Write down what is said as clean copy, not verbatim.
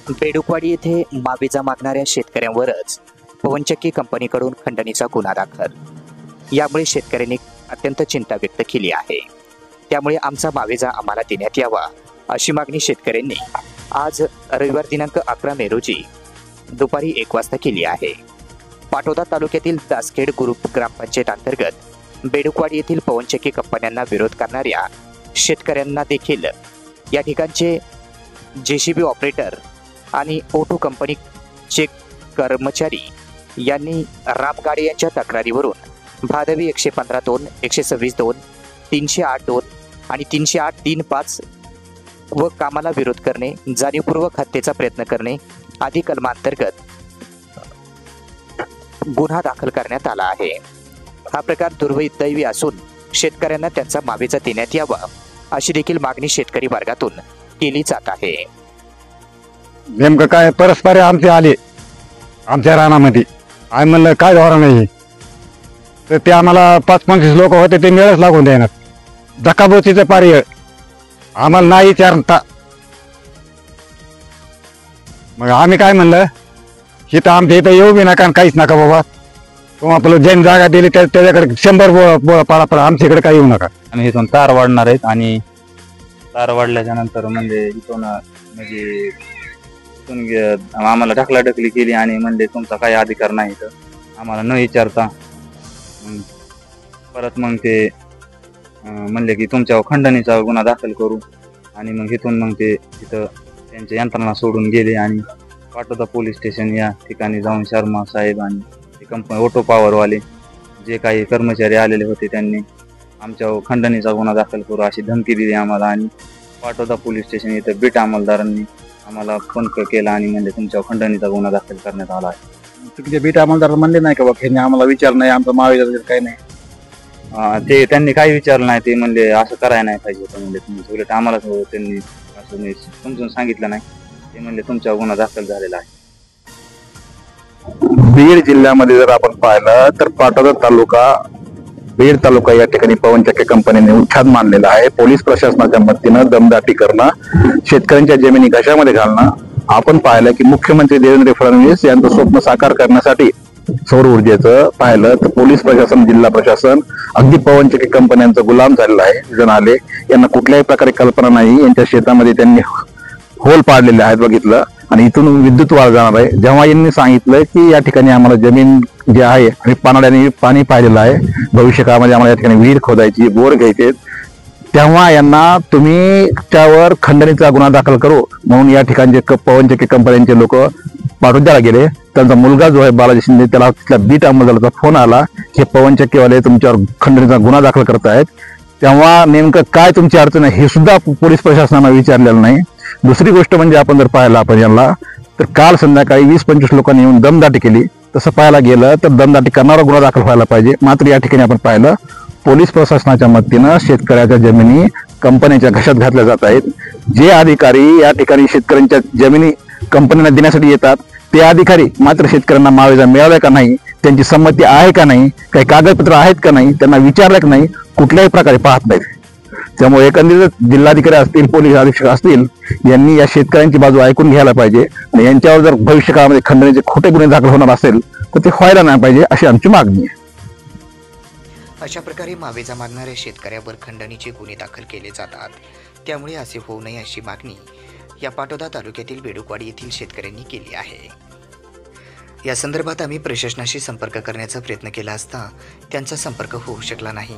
बेडूकवाडी येथे मावेजा मागणाऱ्या शेतकऱ्यांवरच पवनचक्की कंपनीकडून खंडणीचा गुन्हा दाखल। यामुळे शेतकऱ्यांनी अत्यंत चिंता व्यक्त केली आहे। त्यामुळे आमचा मावेजा आम्हाला देण्यात यावा अशी मागणी शेतकऱ्यांनी आज रविवार दिनांक 11 मे रोजी दुपारी 1 वाजता केली आहे। पाटोदा तालुक्यातील दासखेड ग्रुप ग्रामपंचायत अंतर्गत बेडूकवाडी येथील पवनचक्की कंपन्यांना विरोध करणाऱ्या शेतकऱ्यांना देखील या ठिकाणचे जेसीबी ऑपरेटर आणि ओटो कंपनीचे कर्मचारी यांनी रामगाडे यांच्या तक्रारीवरून भादवी 115(2), 126(2), 308(2) आणि 308(3)(5) व कामाला विरोध करणे, जाणीवपूर्वक हत्येचा प्रयत्न करणे आदी कलमांतर्गत गुन्हा दाखल करण्यात आला आहे। हा प्रकार दुर्दैवी असून शेतकऱ्यांना त्यांचा मावेजा देण्यात यावा अशी देखील मागणी शेतकरी वर्गातून केली जात आहे। नेमकं काय परस्पर आमचे आले आमच्या रानामध्ये, आम्ही म्हणलं काय धोरण नाही तर ते आम्हाला 5-25 लोक होते ते मेळच लागून देणार, धक्काबुक्कीचं पर्याय आम्हाला नाही विचारता। मग आम्ही काय म्हणलं इथं आमच्या इथं येऊ बी नका, काहीच नका बाबा, तुम्ही आपलं ज्यांनी जागा दिली त्याच्याकडे 100 पाडा आमच्या इकडे काही येऊ नका। आम्ही इथून तार वाढणार आहेत आणि तार वाढल्याच्या नंतर म्हणजे इथून आम्हाला ढकलाढकली केली आणि म्हणजे तुमचा काही अधिकार नाही तर आम्हाला न विचारता परत मग ते म्हणले की तुमच्यावर खंडणीचा गुन्हा दाखल करू आणि मग इथून मग ते तिथं त्यांच्या यंत्रणा सोडून गेले आणि पाटोदा पोलीस स्टेशन या ठिकाणी जाऊन शर्मा साहेब आणि ते कंपनी ऑटो पॉवरवाले जे काही कर्मचारी आलेले होते त्यांनी आमच्यावर खंडणीचा गुन्हा दाखल करू अशी धमकी दिली आम्हाला आणि पाटोदा पोलीस स्टेशन इथं बीट अंमलदारांनी आम्हाला फोन केला आणि म्हणजे तुमच्यावर खंडणीचा गुन्हा दाखल करण्यात आला आहे। तुमचे बीट अंमलदार म्हणले नाही का बाबा आम्हाला विचार नाही, आमचा मावेजा काही नाही? ते त्यांनी काही विचारलं नाही, ते म्हणले असं करायला नाही पाहिजे होतं, म्हणजे तुम्ही उलट आम्हाला त्यांनी असं समजून सांगितलं नाही, ते म्हणले तुमच्यावर गुन्हा दाखल झालेला आहे। बीड जिल्ह्यामध्ये जर आपण पाहिलं तर पाटोदा तालुका, बीड तालुका या ठिकाणी पवनचक्की कंपनीने उच्छाद मानलेला आहे। पोलीस प्रशासनाच्या मदतीनं दमदाटी करणं, शेतकऱ्यांच्या जमिनी घशामध्ये घालणं। आपण पाहिलं की मुख्यमंत्री देवेंद्र फडणवीस यांचं स्वप्न साकार करण्यासाठी सौर ऊर्जेचं पाहिलं तर पोलीस प्रशासन, जिल्हा प्रशासन अगदी पवनचक्की कंपन्यांचा गुलाम झालेला आहे। जण आले यांना कुठल्याही प्रकारे कल्पना नाही, यांच्या शेतामध्ये त्यांनी होल पाडलेले आहेत बघितलं आणि इथून विद्युत वाढ जाणार आहे। जेव्हा यांनी सांगितलं की या ठिकाणी आम्हाला जमीन जे आहे आणि पानाड्याने पाणी पाहिलेलं आहे, भविष्य काळामध्ये आम्हाला या ठिकाणी विहीर खोदायची, बोर घ्यायचे, तेव्हा यांना तुम्ही त्यावर खंडणीचा गुन्हा दाखल करू म्हणून या ठिकाणचे पवनचक्की कंपन्यांचे लोक पाटोद्याला गेले। त्यांचा मुलगा जो आहे बालाजी शिंदे, त्याला तिथल्या बीट अंमलदाराचा फोन आला की पवनचक्कीवाले तुमच्यावर खंडणीचा गुन्हा दाखल करतायत। तेव्हा नेमकं काय तुमची अडचण आहे हे सुद्धा पोलीस प्रशासनानं विचारलेलं नाही। दुसरी गोष्ट म्हणजे आपण जर पाहिलं आपण यांना तर काल संध्याकाळी 20-25 लोकांनी येऊन दमदाटी केली। तसं पाहायला गेलं तर दमदाटी करणारा गुन्हा दाखल व्हायला पाहिजे। मात्र या ठिकाणी आपण पाहिलं पोलीस प्रशासनाच्या मदतीनं शेतकऱ्याच्या जमिनी कंपन्यांच्या घशात घातल्या जात आहेत। जे अधिकारी या ठिकाणी शेतकऱ्यांच्या जमिनी कंपन्यांना देण्यासाठी येतात ते अधिकारी मात्र शेतकऱ्यांना मावेजा मिळाला का नाही, त्यांची संमती आहे का नाही, काही कागदपत्र आहेत का नाही, त्यांना विचारलं का नाही, कुठल्याही प्रकारे पाहत नाहीत। त्यामुळे एकंदरीत जिल्हाधिकारी असतील, पोलीस अधीक्षक असतील यांनी या शेतकऱ्यांची बाजू ऐकून घ्यायला पाहिजे आणि यांच्यावर जर भविष्य काळामध्ये खंडणीचे खोटे गुन्हे दाखल होणार असेल तर ते व्हायला नाही पाहिजे अशी आमची मागणी आहे। अशा प्रकारे मावेजा मागणाऱ्या शेतकऱ्यावर खंडणीचे गुन्हे दाखल केले जातात, त्यामुळे असे होऊ नये अशी मागणी या पाटोदा तालुक्यातील बेडूकवाडी येथील शेतकऱ्यांनी केली आहे। या संदर्भात आम्ही प्रशासनाशी संपर्क करण्याचा प्रयत्न केला असता त्यांचा संपर्क होऊ शकला नाही।